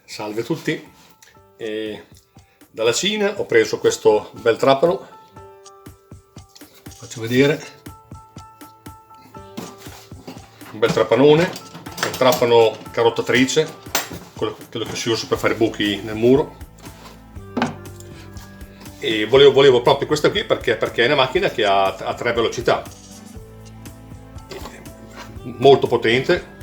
Salve a tutti. Dalla Cina ho preso questo bel trapano, faccio vedere, un bel trapanone, un trapano carottatrice, quello che si usa per fare buchi nel muro, e volevo proprio questa qui perché è una macchina che ha 3 velocità, molto potente.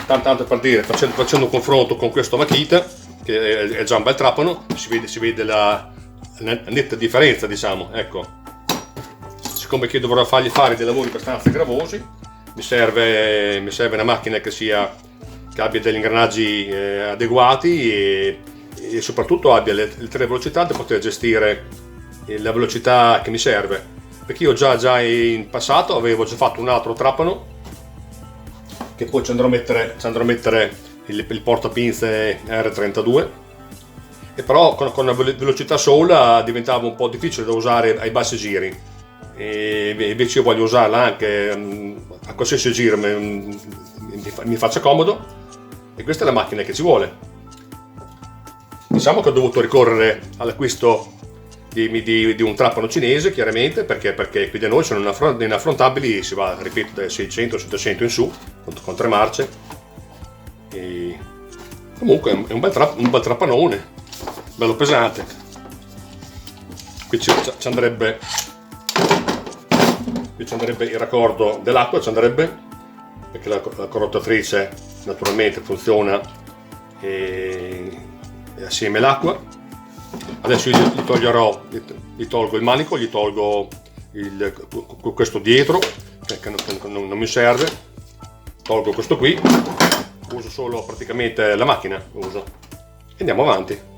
Tanto per dire, facendo un confronto con questo Makita, che è già un bel trapano, si vede la netta differenza, diciamo. Ecco, siccome che dovrò fargli fare dei lavori abbastanza gravosi, mi serve una macchina che abbia degli ingranaggi adeguati e soprattutto abbia le 3 velocità da poter gestire la velocità che mi serve. Perché io già in passato avevo già fatto un altro trapano, che poi ci andrò a mettere il portapinze R32, e però con una velocità sola diventava un po' difficile da usare ai bassi giri, e invece io voglio usarla anche a qualsiasi giro mi faccia comodo, e questa è la macchina che ci vuole. Diciamo che ho dovuto ricorrere all'acquisto di un trapano cinese, chiaramente, perché qui da noi sono inaffrontabili, si va, ripeto, dai 600-700 in su, con 3 marce. E comunque è un bel trapanone, bello pesante. Qui ci andrebbe il raccordo dell'acqua, perché la carottatrice naturalmente funziona assieme all'acqua. Adesso io gli tolgo il manico, gli tolgo questo dietro, che non mi serve, tolgo questo qui, uso solo praticamente la macchina, e andiamo avanti.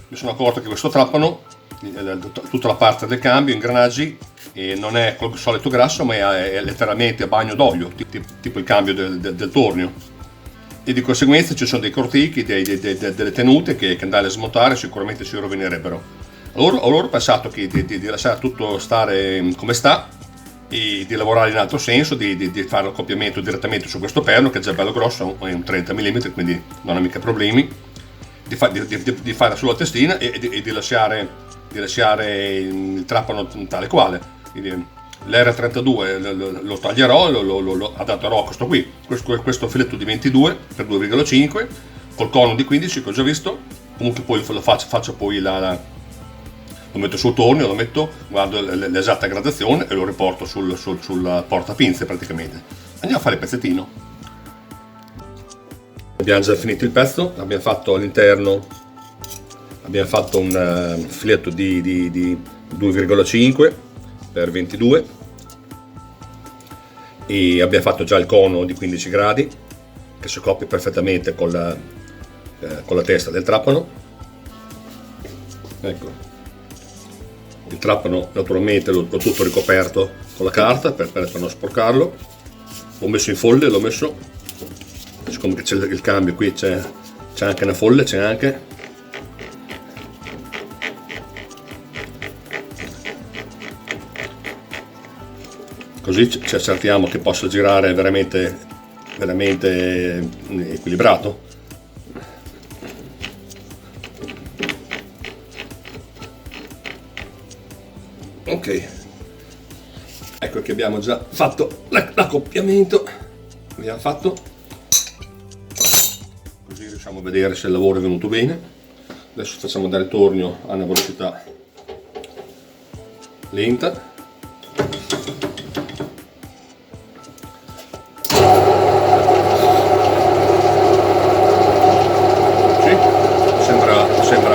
Mi sono accorto che questo trapano, tutta la parte del cambio, ingranaggi, non è col solito grasso, ma è letteralmente a bagno d'olio, tipo il cambio del tornio, e di conseguenza ci sono dei cortichi, delle tenute che andare a smontare sicuramente si rovinerebbero. Allora ho pensato di lasciare tutto stare come sta e di lavorare in altro senso, di fare l'accoppiamento direttamente su questo perno, che è già bello grosso, è un 30 mm, quindi non ha mica problemi. Di fare sulla testina e di lasciare il trapano tale quale. L'R32 lo taglierò, lo adatterò a questo qui, questo filetto di 22 x 2,5 col cono di 15 che ho già visto. Comunque poi faccio poi lo metto sul tornio, guardo l'esatta gradazione e lo riporto sul portapinze praticamente. Andiamo a fare il pezzettino. Abbiamo già finito il pezzo, abbiamo fatto all'interno, abbiamo fatto un filetto di 2,5 x 22 e abbiamo fatto già il cono di 15 gradi che si coppia perfettamente con la testa del trapano. Ecco, il trapano naturalmente l'ho tutto ricoperto con la carta per non sporcarlo, l'ho messo in folle, siccome c'è il cambio qui, c'è anche una folle, così ci accertiamo che possa girare veramente equilibrato. Ok, ecco che abbiamo già fatto l'accoppiamento, così riusciamo a vedere se il lavoro è venuto bene. Adesso facciamo andare il tornio a una velocità lenta. Sembra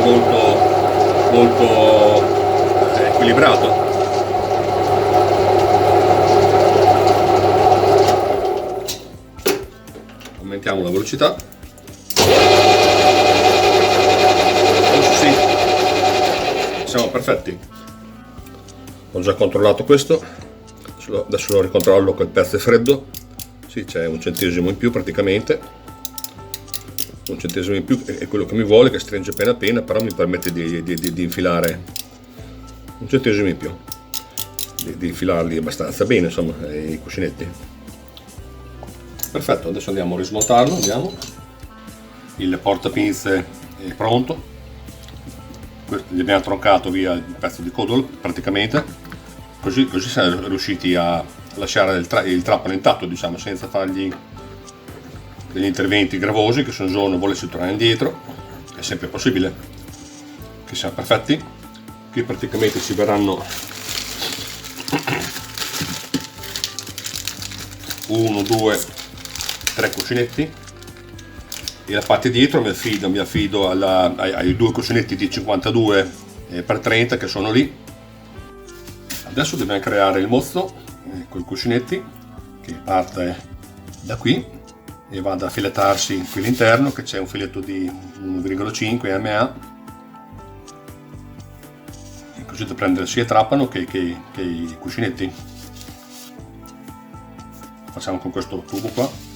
molto equilibrato. Aumentiamo la velocità. Sì, siamo perfetti. Ho già controllato questo, Adesso lo ricontrollo che il pezzo è freddo. Sì, c'è un centesimo in più praticamente. Un centesimo in più è quello che mi vuole, che stringe appena appena, però mi permette di infilare un centesimo in più, di infilarli abbastanza bene, insomma, i cuscinetti. Perfetto, adesso andiamo a rismontarlo, andiamo. Il portapinze è pronto. Gli abbiamo troncato via il pezzo di codolo praticamente, così siamo riusciti a lasciare il trapano intatto, diciamo, senza fargli degli interventi gravosi, che se un giorno volesse tornare indietro è sempre possibile, che siamo perfetti. Qui praticamente ci verranno 1, 2, 3 cuscinetti, e la parte dietro mi affido ai 2 cuscinetti di 52 x 30 che sono lì. Adesso dobbiamo creare il mozzo con i cuscinetti, che parte da qui e vada a filettarsi qui all'interno, che c'è un filetto di 1,5 MA, così da prendere sia trapano che i cuscinetti. Facciamo con questo tubo qua.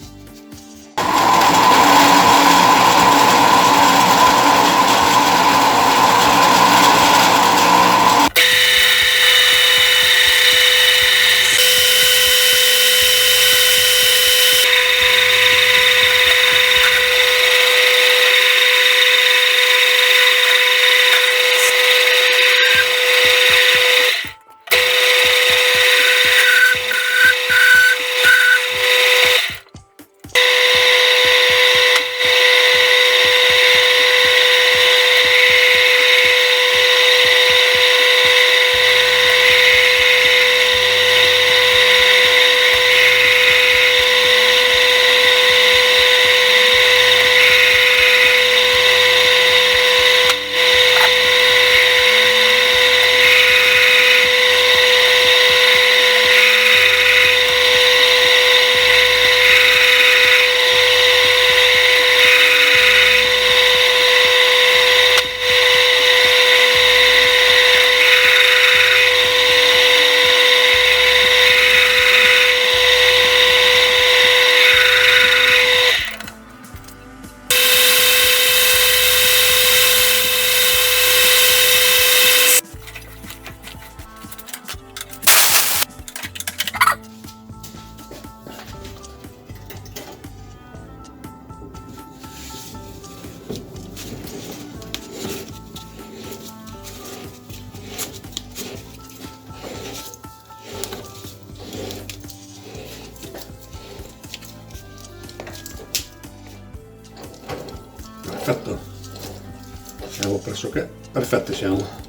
Perfetto, siamo pressoché perfetti, siamo.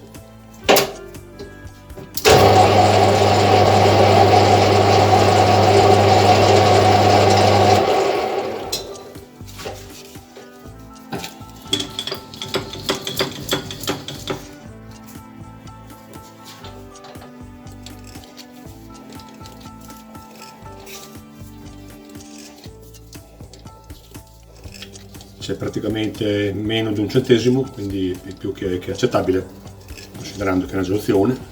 C'è praticamente meno di un centesimo, quindi è più che accettabile, considerando che è una soluzione.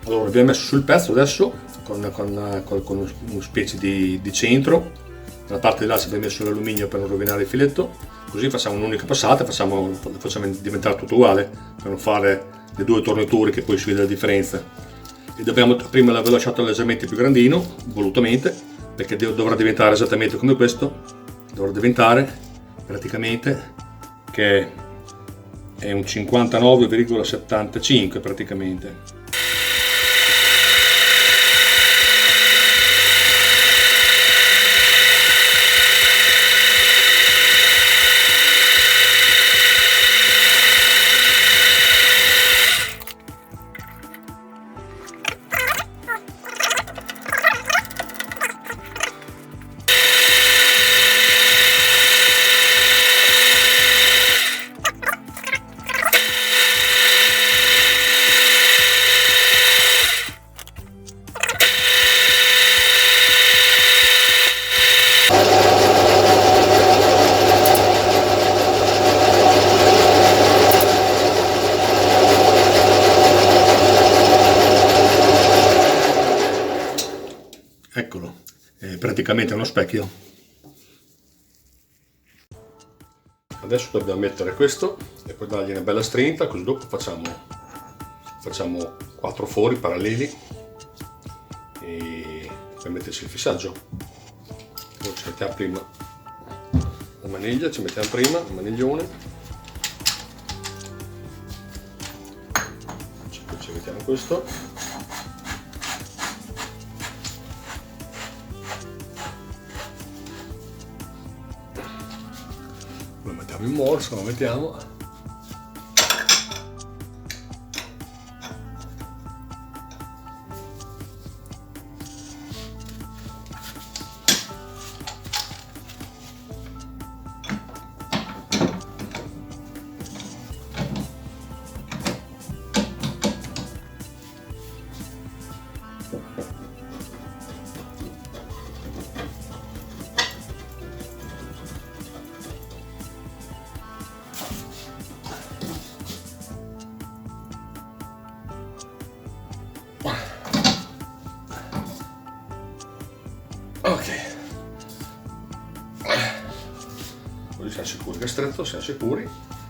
Allora, abbiamo messo sul pezzo adesso con una specie di centro. Dalla parte di là ci abbiamo messo l'alluminio per non rovinare il filetto, così facciamo un'unica passata, facciamo diventare tutto uguale, per non fare le due torniture che poi si vede la differenza. E prima l'avevo lasciato leggermente più grandino, volutamente, perché dovrà diventare esattamente come questo, dovrà diventare praticamente che è un 59,75 praticamente. Eccolo, è praticamente uno specchio. Adesso dobbiamo mettere questo e poi dargli una bella strinta, così dopo facciamo 4 fori paralleli e per metterci il fissaggio. Noi ci mettiamo prima la maniglia, ci mettiamo prima il maniglione, poi ci mettiamo questo. Lo mettiamo in morso, lo mettiamo. Ok, così siamo sicuri che è stretto, siamo sicuri.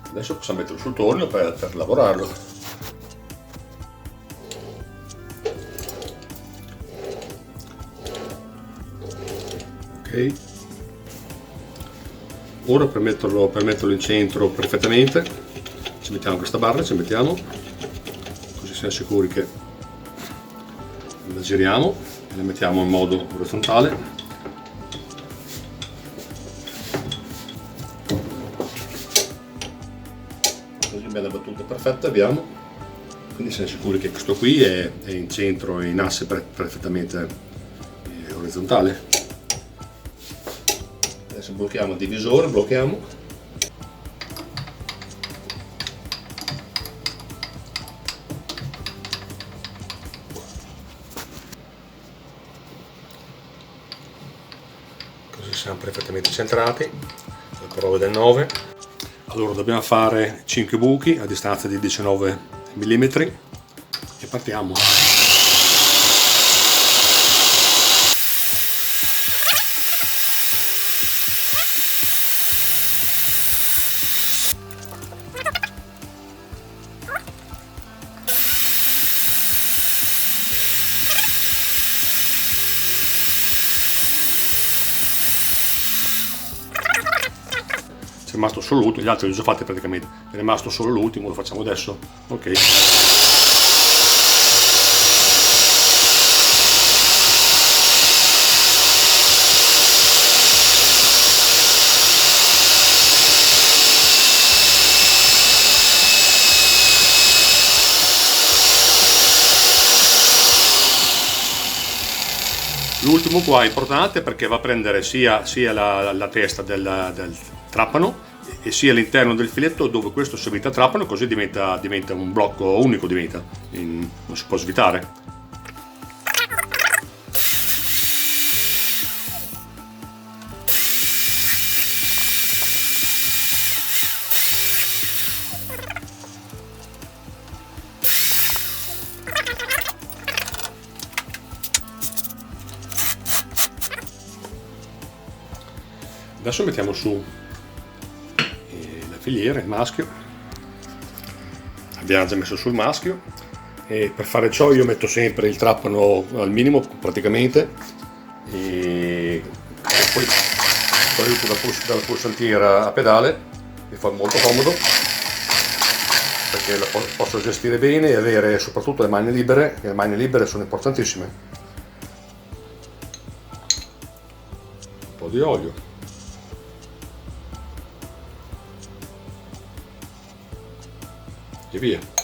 Adesso possiamo metterlo sul tornio per lavorarlo. Ok, ora per metterlo in centro perfettamente ci mettiamo questa barra, ci mettiamo, così siamo sicuri che la giriamo e la mettiamo in modo orizzontale. Così bella battuta perfetta abbiamo, quindi siamo sicuri che questo qui è in centro e in asse perfettamente orizzontale. Adesso blocchiamo il divisore, blocchiamo. Così siamo perfettamente centrati, la prova del 9. Allora dobbiamo fare 5 buchi a distanza di 19 mm e partiamo. È rimasto solo l'ultimo, gli altri li ho già fatti praticamente, è rimasto solo l'ultimo, lo facciamo adesso. Ok. L'ultimo qua è importante perché va a prendere sia la testa del trapano e sia all'interno del filetto dove questo si evita trapano, così diventa un blocco unico, non si può svitare. Adesso mettiamo su filiera, il maschio. Abbiamo già messo sul maschio e per fare ciò io metto sempre il trapano al minimo praticamente e poi con l'aiuto dalla pulsantiera a pedale mi fa molto comodo perché la posso gestire bene e avere soprattutto le mani libere, che le mani libere sono importantissime. Un po' di olio. E via.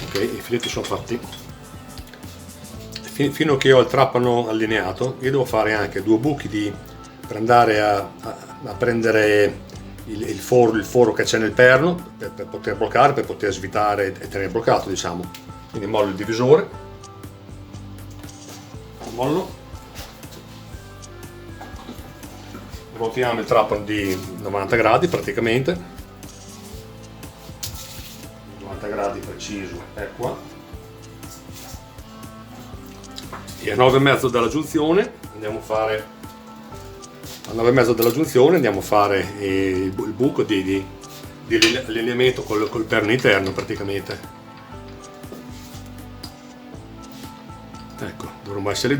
Ok, i filetti sono fatti. Fino a che ho il trapano allineato, io devo fare anche 2 buchi per andare a prendere il foro che c'è nel perno per poter bloccare, per poter svitare e tenere bloccato, diciamo. Quindi mollo il divisore, mollo, ruotiamo il trapano di 90 gradi praticamente. 90 gradi preciso, è qua, e a 9,5 dalla giunzione andiamo a fare il buco di allineamento col perno interno praticamente. Ecco, dovremmo essere.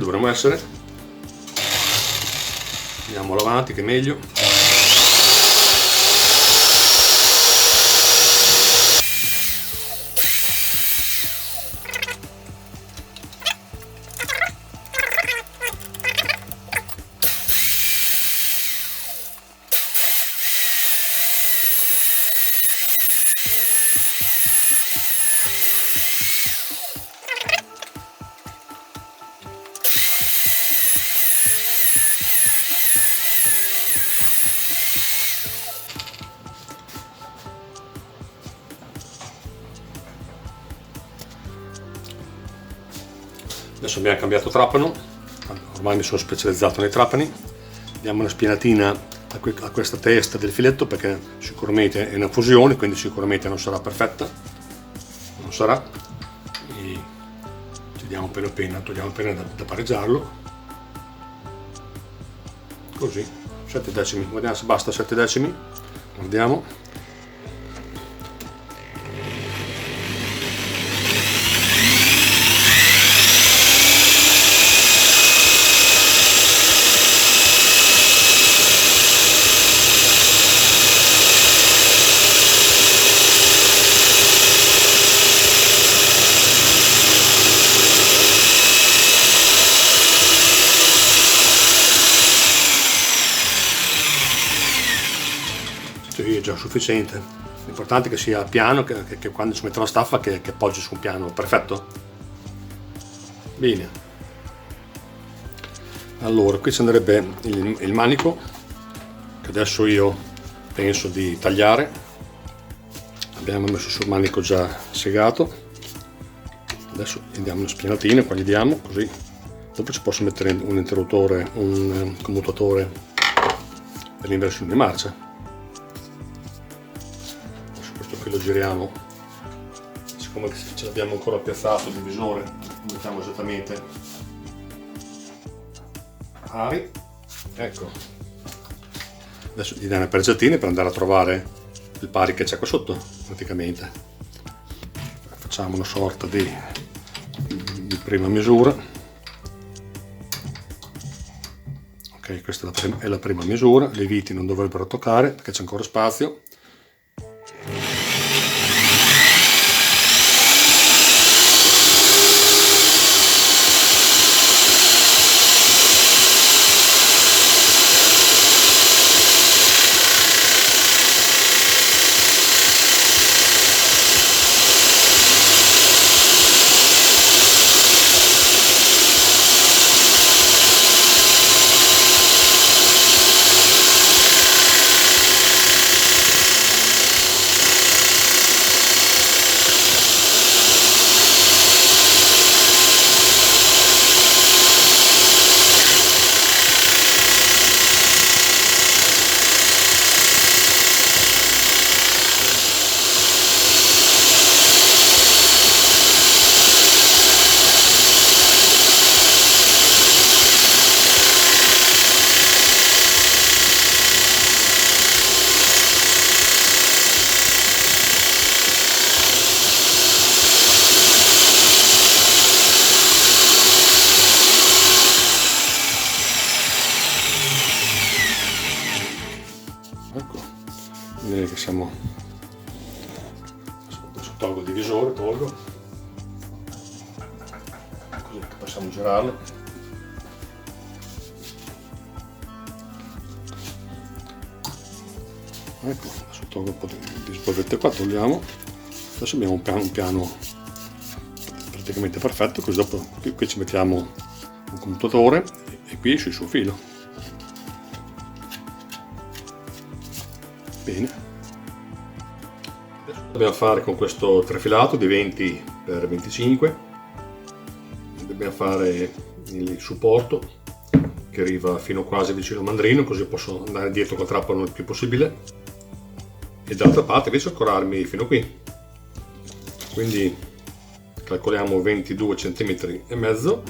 Andiamolo avanti che è meglio. Adesso abbiamo cambiato trapano, ormai mi sono specializzato nei trapani. Diamo una spinatina a questa testa del filetto perché sicuramente è una fusione, quindi sicuramente non sarà perfetta, non sarà. E togliamo appena da pareggiarlo, così, 7 decimi, guardiamo se basta 7 decimi, guardiamo. È già sufficiente, l'importante è che sia piano, che quando ci metto la staffa che appoggi su un piano perfetto. Bene, allora qui ci andrebbe il manico che adesso io penso di tagliare. Abbiamo messo sul manico già segato, adesso gli diamo una spinatina, qua gli diamo così, dopo ci posso mettere un interruttore, un commutatore per l'inversione di marcia. Lo giriamo, siccome ce l'abbiamo ancora piazzato il divisore, lo mettiamo esattamente pari. Ecco, adesso gli diamo una pergiatina per andare a trovare il pari che c'è qua sotto praticamente. Facciamo una sorta di prima misura. Ok, questa è la prima misura, le viti non dovrebbero toccare perché c'è ancora spazio. Ecco, direi che siamo. Adesso tolgo il divisore, così che possiamo girarlo. Ecco, adesso tolgo un po' di spolvette qua, togliamo. Adesso abbiamo un piano praticamente perfetto, così dopo qui ci mettiamo un commutatore e qui esce il suo filo. Bene, adesso dobbiamo fare con questo trefilato di 20x25, dobbiamo fare il supporto che arriva fino quasi vicino al mandrino, così posso andare dietro col trapano il più possibile, e dall'altra parte invece ancorarmi fino qui, quindi calcoliamo 22 cm e mezzo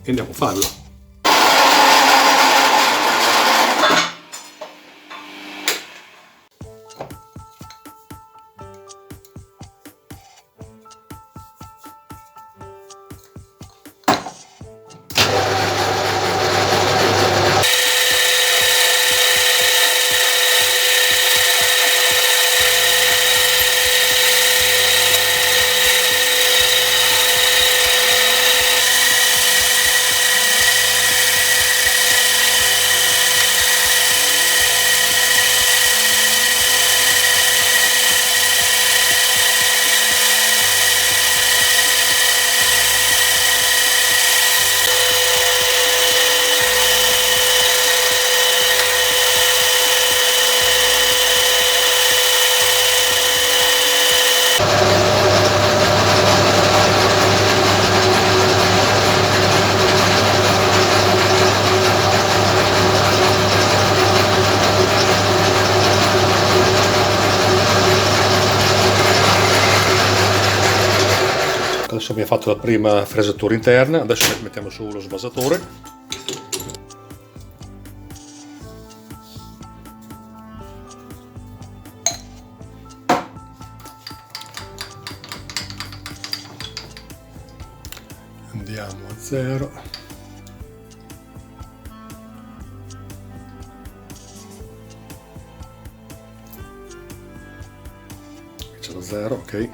e andiamo a farlo. Adesso abbiamo fatto la prima fresatura interna, adesso mettiamo su lo svasatore. Andiamo a 0. C'è lo 0, ok.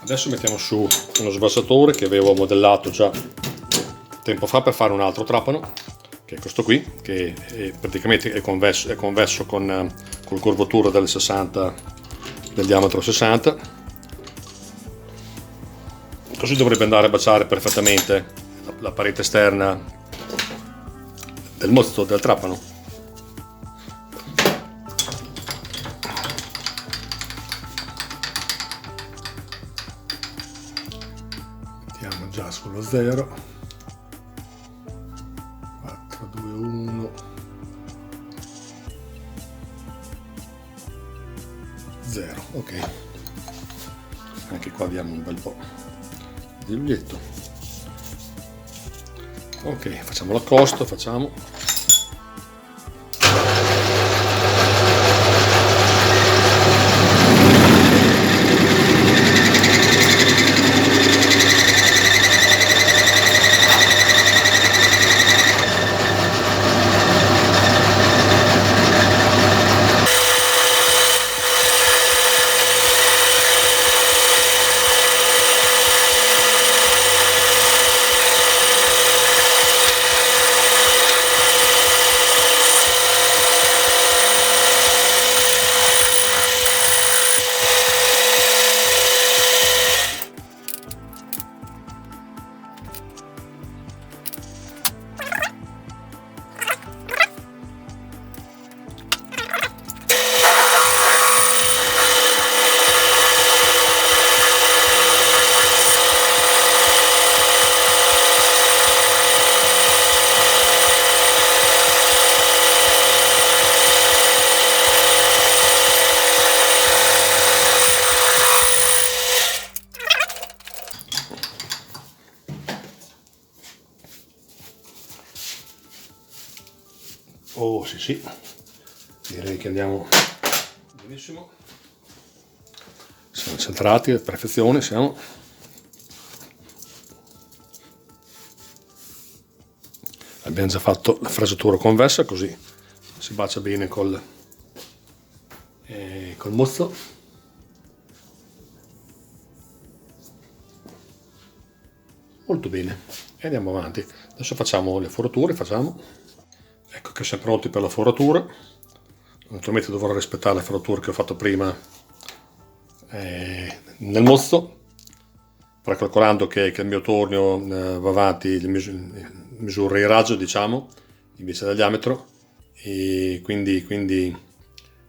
Adesso mettiamo su uno svasatore che avevo modellato già tempo fa per fare un altro trapano, che è questo qui, che praticamente è convesso con curvatura del diametro 60. Così dovrebbe andare a baciare perfettamente la parete esterna del mozzo del trapano. Mettiamo già sullo 0. 4, 2, 1. 0. Ok. Anche qua diamo un bel po' di olietto. Ok, facciamo l'accosto, facciamo. Oh sì sì, direi che andiamo benissimo, siamo centrati a perfezione, siamo. Abbiamo già fatto la fresatura convessa, così si bacia bene col mozzo. Molto bene, e andiamo avanti. Adesso facciamo le forature, Ecco che siamo pronti per la foratura. Naturalmente dovrò rispettare le forature che ho fatto prima nel mozzo, calcolando che il mio tornio va avanti misura il raggio, diciamo, invece del diametro, e quindi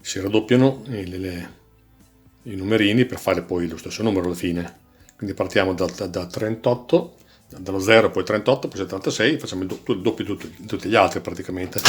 si raddoppiano i numerini per fare poi lo stesso numero alla fine. Quindi partiamo da 38, dallo 0, poi 38, poi 76, facciamo il doppio di tutti gli altri praticamente.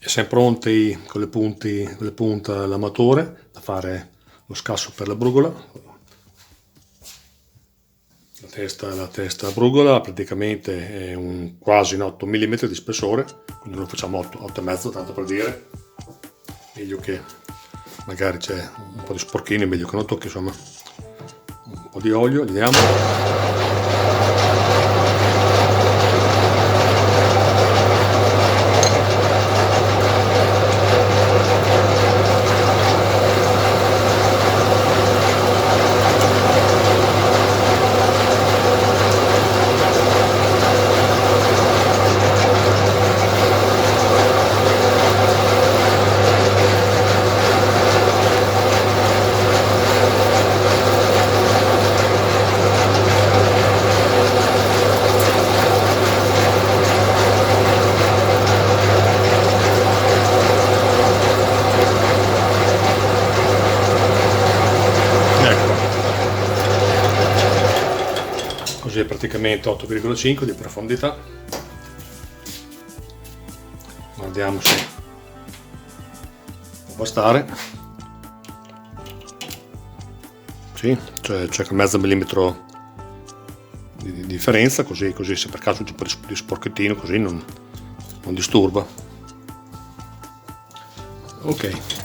E siamo pronti con le punte all'amatore da fare lo scasso per la brugola. La testa brugola praticamente è quasi 8 mm di spessore, quindi noi facciamo 8,5, tanto per dire. Meglio che magari c'è un po' di sporchini, meglio che non tocchi, insomma. Un po' di olio, gli diamo. praticamente 8,5 di profondità. Guardiamo se può bastare. Sì, c'è circa mezzo millimetro di differenza, così se per caso c'è un po' di sporchettino, così non disturba. Ok.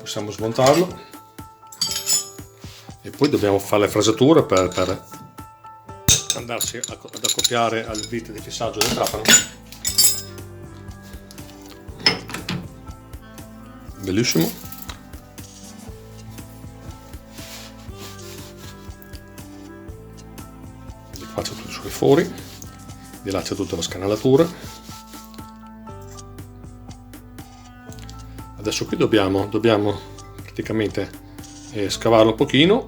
Possiamo smontarlo e poi dobbiamo fare le fresature per andarsi ad accoppiare al vite di fissaggio del trapano. Bellissimo. Li faccio tutti sui fori, di là c'è tutta la scanalatura. Adesso qui dobbiamo praticamente scavarlo un pochino.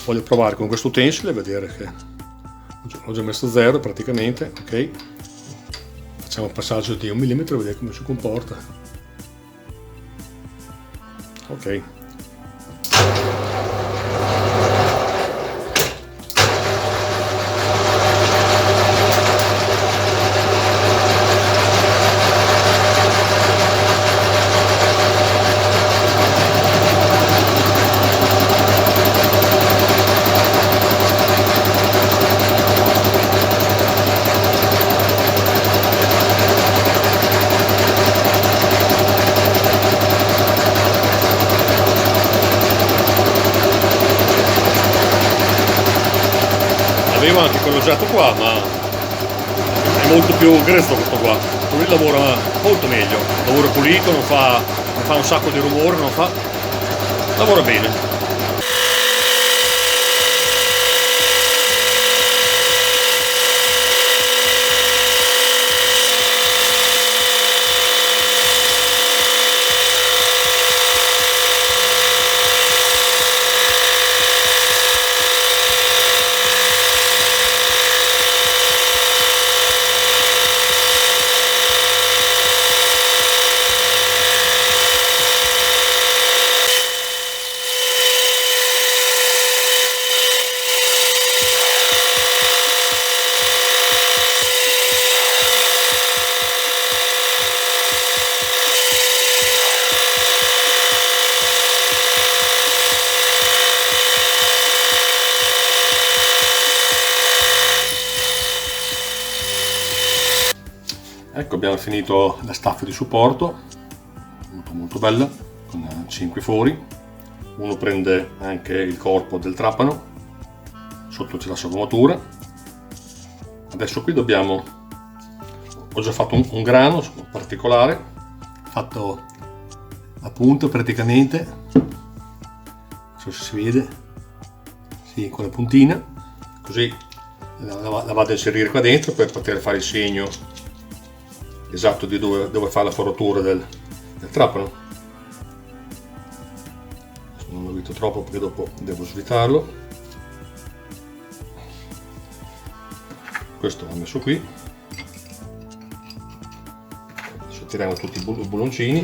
Voglio provare con questo utensile e vedere che ho già messo 0 praticamente. Ok, facciamo un passaggio di 1 mm e vedere come si comporta. Ok. Avevo anche quell'oggetto qua, ma è molto più grezzo questo qua. Lui lavora molto meglio, lavora pulito, non fa un sacco di rumore, lavora bene. Ecco, abbiamo finito la staffa di supporto, molto bella, con 5 fori. Uno prende anche il corpo del trapano, sotto c'è la sfumatura. Adesso qui ho già fatto un grano particolare, fatto a punto praticamente, non so se si vede, sì, con la puntina, così la vado a inserire qua dentro per poter fare il segno esatto di dove fa la foratura del trapano. Non lo evito troppo perché dopo devo svitarlo. Questo l'ho messo qui. Adesso tiriamo tutti i bulloncini,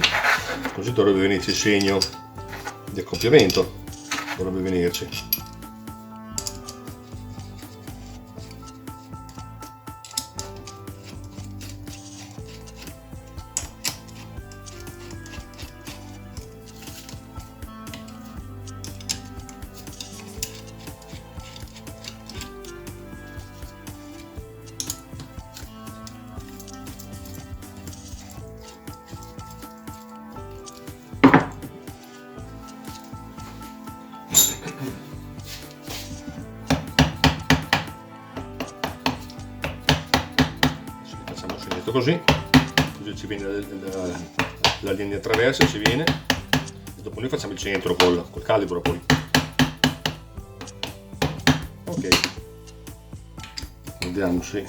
così dovrebbe venirci il segno di accoppiamento, dovrebbe venirci. metto così ci viene la linea traversa, ci viene, e dopo noi facciamo il centro col calibro poi. Ok, vediamo se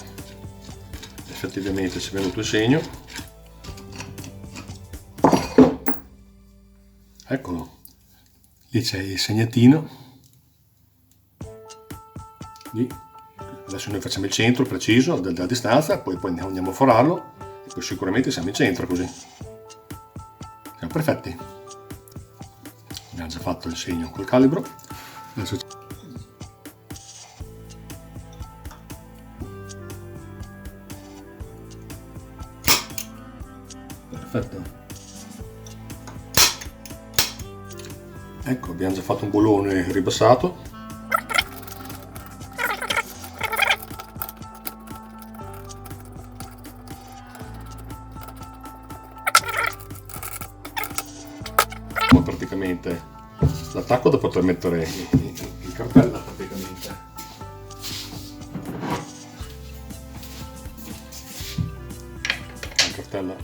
effettivamente ci è venuto il segno. Eccolo, lì c'è il segnatino. Lì. Adesso noi facciamo il centro preciso della distanza, poi andiamo a forarlo e poi sicuramente siamo in centro così. Siamo perfetti. Abbiamo già fatto il segno col calibro. Adesso... Perfetto. Ecco, abbiamo già fatto un bullone ribassato. Praticamente l'attacco da poter mettere in cartella praticamente. La cartella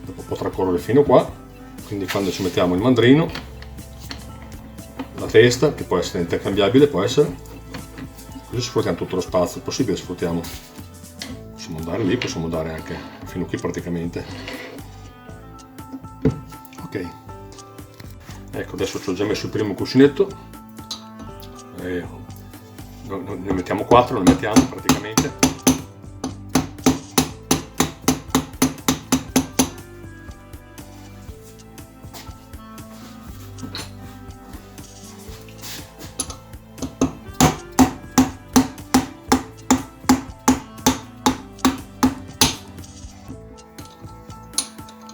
dopo potrà correre fino qua, quindi quando ci mettiamo il mandrino, la testa che può essere intercambiabile, può essere, così sfruttiamo tutto lo spazio possibile, sfruttiamo. Possiamo andare lì, possiamo andare anche fino qui praticamente. Ok. Ecco, adesso ci ho già messo il primo cuscinetto, ne mettiamo 4, ne mettiamo praticamente.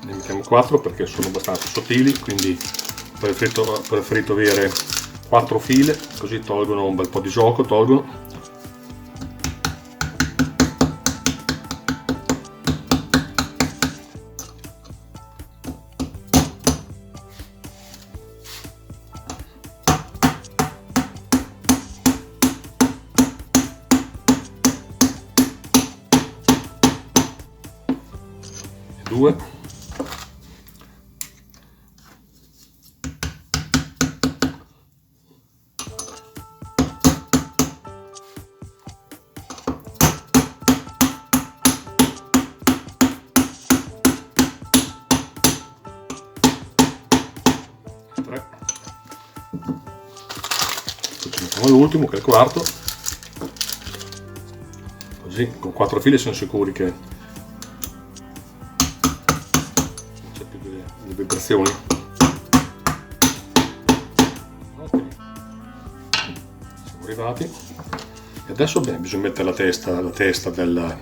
Ne mettiamo 4 perché sono abbastanza sottili, quindi ho preferito avere 4 file, così tolgono un bel po' di gioco, tolgono. E 2. L'ultimo che è il quarto, così con 4 file siamo sicuri che non c'è più delle vibrazioni. Ok, siamo arrivati e adesso bisogna mettere la testa del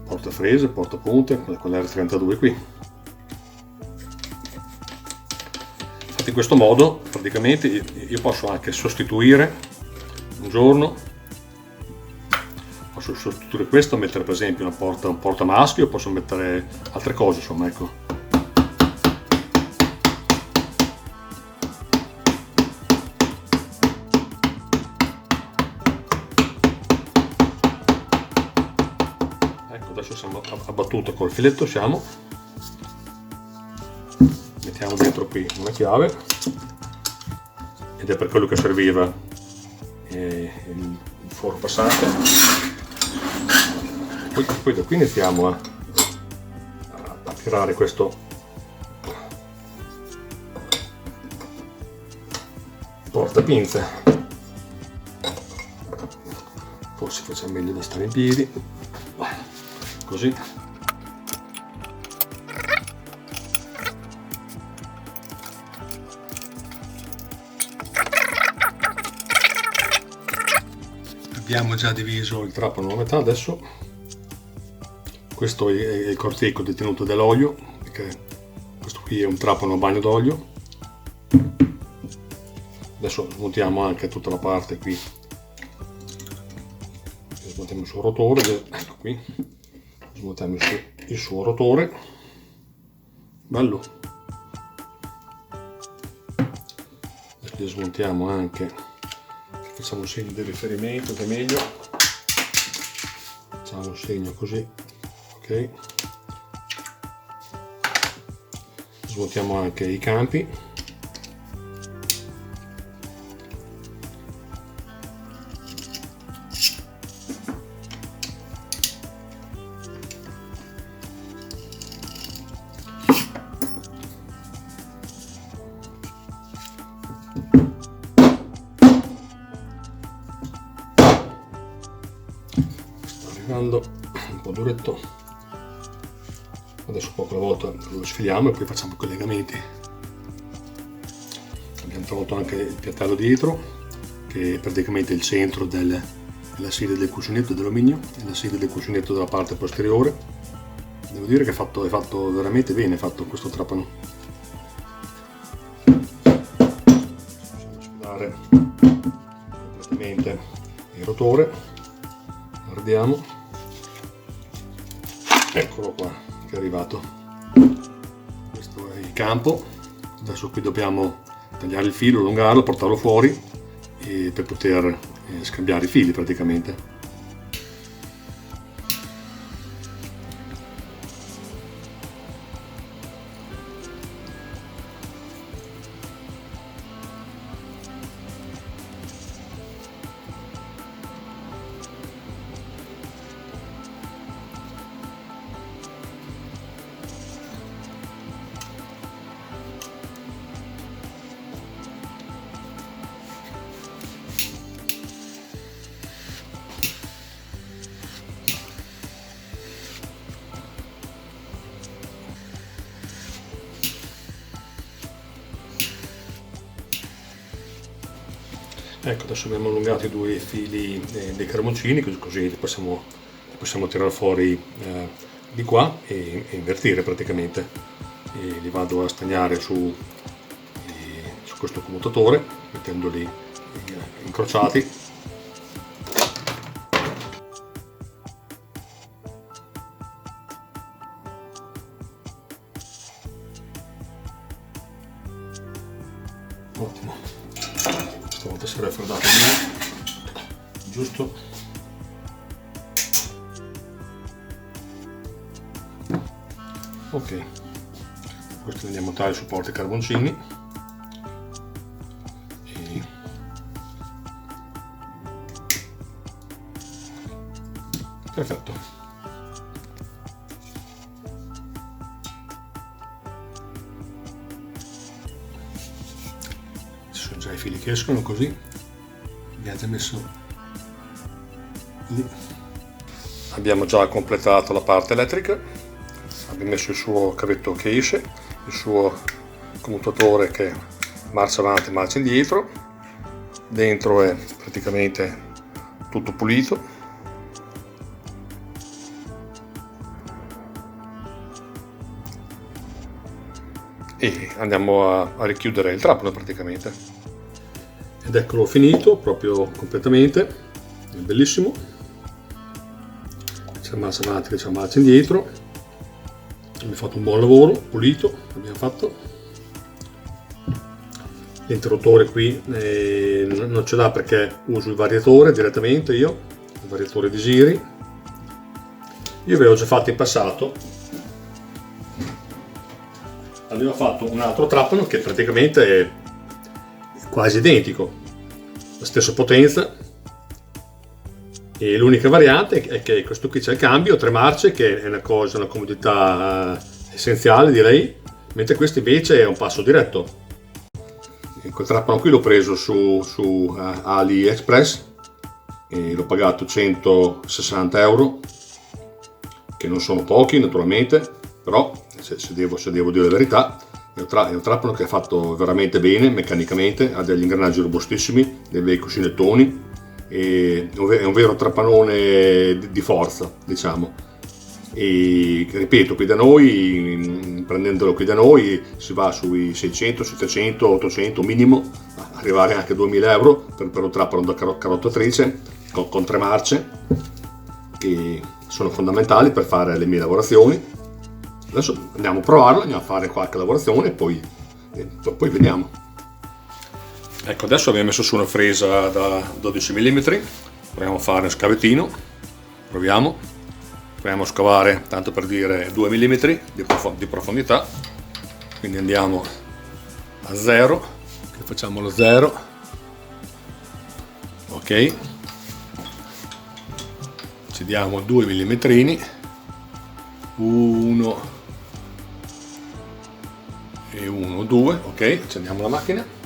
portafrese, il portapunte con l'R32 qui. In questo modo praticamente io posso anche sostituire un giorno, posso sostituire questo, mettere per esempio un porta maschio, posso mettere altre cose, insomma, ecco. Ecco, adesso siamo abbattuto col filetto, mettiamo dentro qui una chiave ed è per quello che serviva il foro passante. Poi da qui iniziamo a tirare questo portapinze. Forse facciamo meglio da stare in piedi, così. Abbiamo già diviso il trapano a metà. Adesso questo è il cortecco detenuto dall'olio, perché questo qui è un trapano a bagno d'olio. Adesso smontiamo anche tutta la parte qui, smontiamo il suo rotore, ecco qui, smontiamo il suo rotore, bello. Adesso smontiamo anche facciamo un segno di riferimento che è meglio, facciamo un segno così, ok, svuotiamo anche i campi. Un po' duretto, adesso poco alla volta lo sfiliamo e poi facciamo i collegamenti. Abbiamo tolto anche il piattello dietro, che è praticamente il centro della sede del cuscinetto d'alluminio e la sede del cuscinetto della parte posteriore. Devo dire che è fatto veramente bene, è fatto questo trapano. Possiamo sfilare completamente il rotore, guardiamo. Eccolo qua che è arrivato, questo è il campo. Adesso qui dobbiamo tagliare il filo, allungarlo, portarlo fuori per poter scambiare i fili praticamente. Ecco, adesso abbiamo allungato i due fili dei carboncini, così li possiamo tirare fuori di qua e invertire praticamente. E li vado a stagnare su questo commutatore, mettendoli incrociati. Ottimo. Stavolta si è raffreddato bene, giusto? Ok, questo andiamo a tagliare su porte carboncini e perfetto. Sono già i fili che escono così, abbiamo già messo lì. Abbiamo già completato la parte elettrica, abbiamo messo il suo cavetto che esce, il suo commutatore che marcia avanti e marcia indietro, dentro è praticamente tutto pulito. E andiamo a richiudere il trapano praticamente. Ed eccolo finito, proprio completamente, è bellissimo. C'è marcia avanti, c'è marcia indietro. Abbiamo fatto un buon lavoro, pulito, abbiamo fatto. L'interruttore qui non ce l'ha perché uso il variatore direttamente io, il variatore di giri. Io avevo già fatto in passato. Abbiamo fatto un altro trapano che praticamente è quasi identico, la stessa potenza, e l'unica variante è che questo qui c'è il cambio 3 marce, che è una comodità essenziale direi, mentre questo invece è un passo diretto. Quel trapano qui l'ho preso su AliExpress e l'ho pagato 160 euro, che non sono pochi naturalmente, però se devo dire la verità è un trapano che è fatto veramente bene meccanicamente, ha degli ingranaggi robustissimi, dei bei cuscinettoni, e è un vero trapanone di forza, diciamo. E ripeto, qui da noi, prendendolo qui da noi, si va sui 600, 700, 800 minimo, arrivare anche a 2000 euro per un trapano da carottatrice con 3 marce, che sono fondamentali per fare le mie lavorazioni. Adesso andiamo a provarlo, andiamo a fare qualche lavorazione e poi vediamo. Ecco, adesso abbiamo messo su una fresa da 12 mm, proviamo a fare un scavettino, proviamo a scavare, tanto per dire 2 mm di profondità, quindi andiamo a 0, facciamo lo 0, ok, ci diamo 2 mm, 1 e 1, 2, ok, accendiamo la macchina.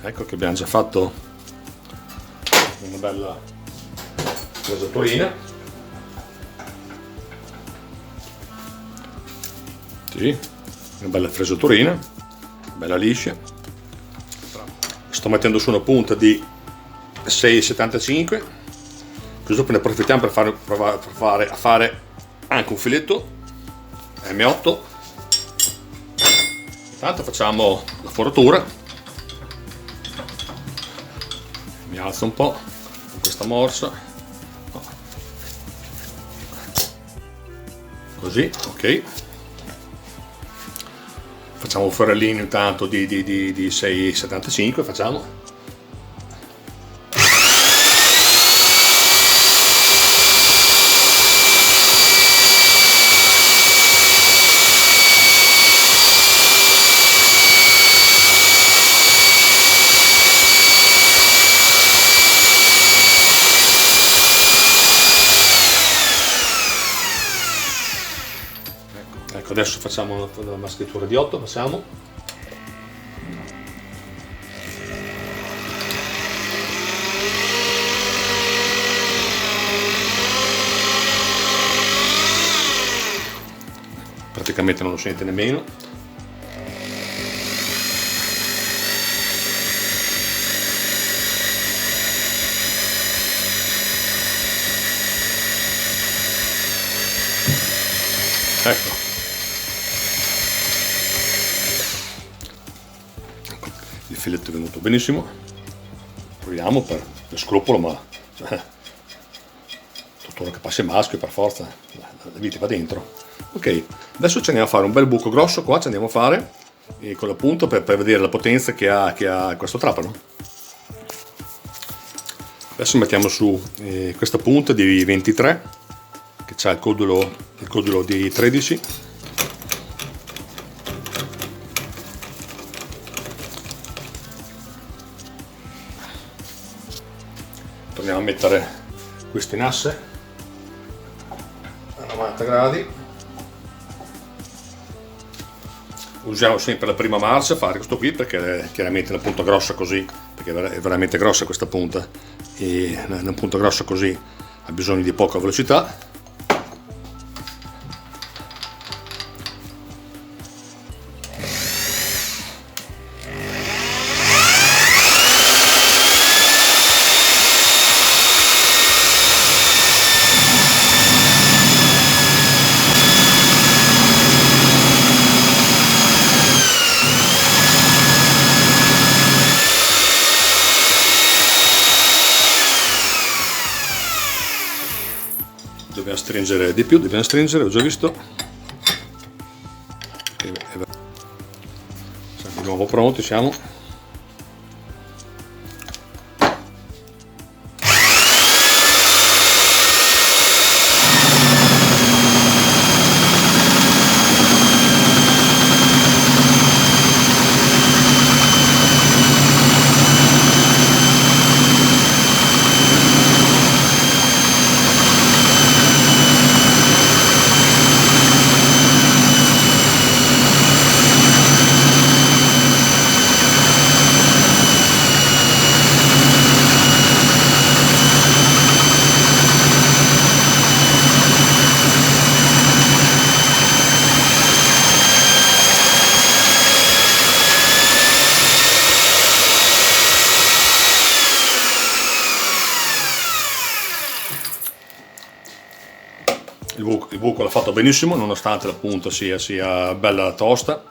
Ecco che abbiamo già fatto una bella fresaturina. Sì, una bella fresaturina, bella liscia. Sto mettendo su una punta di 6,75, così dopo ne approfittiamo per provare a fare anche un filetto M8. Intanto facciamo la foratura. Mi alzo un po' con questa morsa, così, ok. Facciamo un forellino intanto di 6,75, facciamo. Ecco, adesso facciamo la maschiatura di 8, facciamo. Praticamente non lo sente nemmeno. Ecco. Il filetto è venuto benissimo. Proviamo per scrupolo, ma tutto quello che passa è maschio per forza, la vite va dentro. Ok, adesso ci andiamo a fare un bel buco grosso qua, ci andiamo a fare con la punta per vedere la potenza che ha questo trapano. Adesso mettiamo su questa punta di 23 che ha il codulo di 13. Torniamo a mettere questo in asse a 90 gradi. Usiamo sempre la prima marcia a fare questo qui perché è chiaramente una punta grossa così, perché è veramente grossa questa punta, e una punta grossa così ha bisogno di poca velocità. Dobbiamo stringere di più, dobbiamo stringere, ho già visto. nuovo pronti siamo. Il buco l'ha fatto benissimo, nonostante la punta sia bella tosta.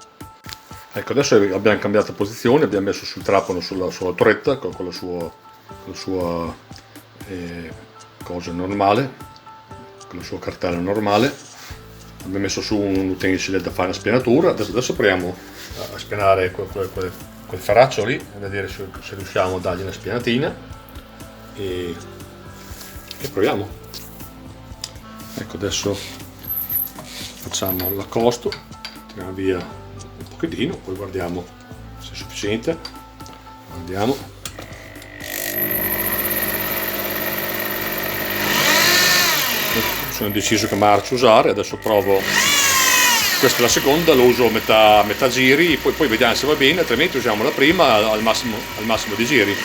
Ecco, adesso abbiamo cambiato posizione, abbiamo messo sul trapano sulla torretta con la sua cosa normale, con la sua cartella normale. Abbiamo messo su un utensile da fare una spianatura. Adesso proviamo a spianare quel ferraccio lì, a vedere se riusciamo a dargli una spianatina e proviamo. Ecco, adesso facciamo l'accosto, tiriamo via un pochettino, poi guardiamo se è sufficiente. Guardiamo. Sono indeciso che marcia usare, adesso provo. Questa è la seconda, lo uso metà giri, poi vediamo se va bene, altrimenti usiamo la prima al massimo di giri.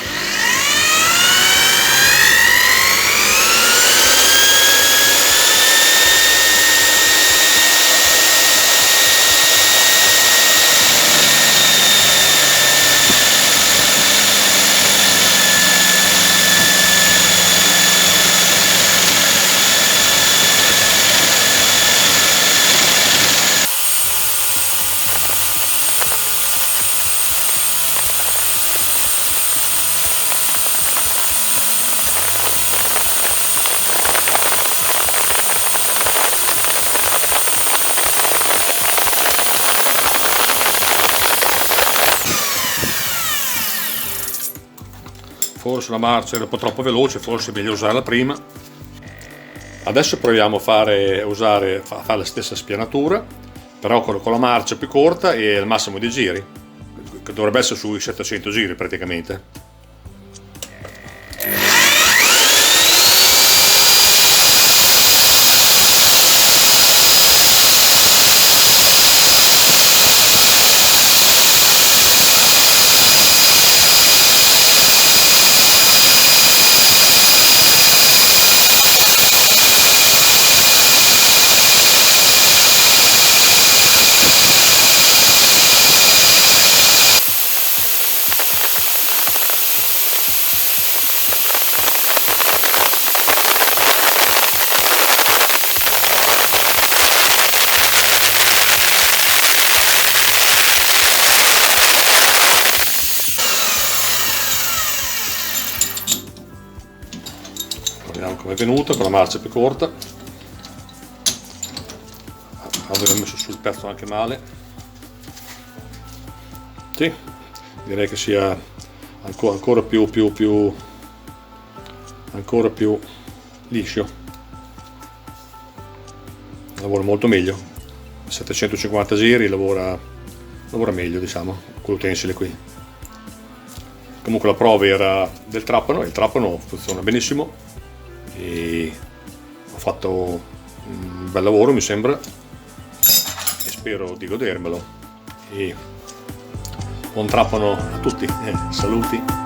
Forse la marcia era un po' troppo veloce, forse è meglio usare la prima. Adesso proviamo a fare la stessa spianatura, però con la marcia più corta e al massimo di giri, che dovrebbe essere sui 700 giri praticamente. Vediamo come è venuta, con la marcia più corta. Avevo messo sul pezzo anche male. Sì, direi che sia ancora più liscio. Lavora molto meglio. 750 giri lavora meglio, diciamo, con l'utensile qui. Comunque la prova era del trapano, il trapano funziona benissimo e ho fatto un bel lavoro, mi sembra, e spero di godermelo. E buon trapano a tutti, saluti.